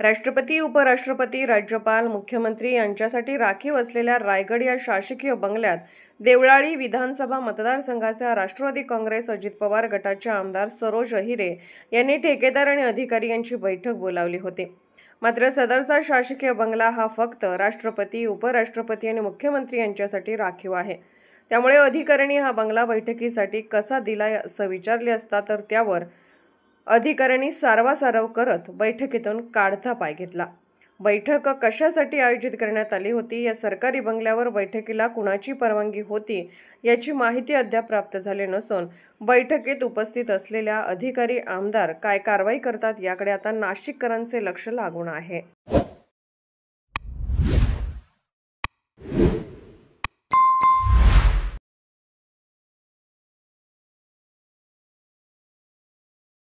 राष्ट्रपती, उपराष्ट्रपती, राज्यपाल, मुख्यमंत्री यांच्यासाठी राखीव असलेल्या रायगड या शासकीय बंगल्यात देवळाली विधानसभा मतदारसंघाच्या राष्ट्रवादी काँग्रेस अजित पवार गटाच्या आमदार सरोज अहिरे यांनी ठेकेदार आणि अधिकारी यांची बैठक बोलावली होती। मात्र सदरचा शासकीय बंगला हा फक्त राष्ट्रपती, उपराष्ट्रपती आणि मुख्यमंत्री यांच्यासाठी राखीव आहे। त्यामुळे अधिकाऱ्यांनी हा बंगला बैठकीसाठी कसा दिलाय असं विचारले असता तर त्यावर अधिकाऱ्यांनी सारवासारव करत बैठकीतून काढता पाय घेतला। बैठक कशासाठी आयोजित करण्यात आली होती, या सरकारी बंगल्यावर बैठकीला कुणाची परवानगी होती याची माहिती अद्याप प्राप्त झाली नसून बैठकीत उपस्थित असलेल्या अधिकारी आमदार काय कारवाई करतात याकडे आता नाशिककरांचे लक्ष लागून आहे।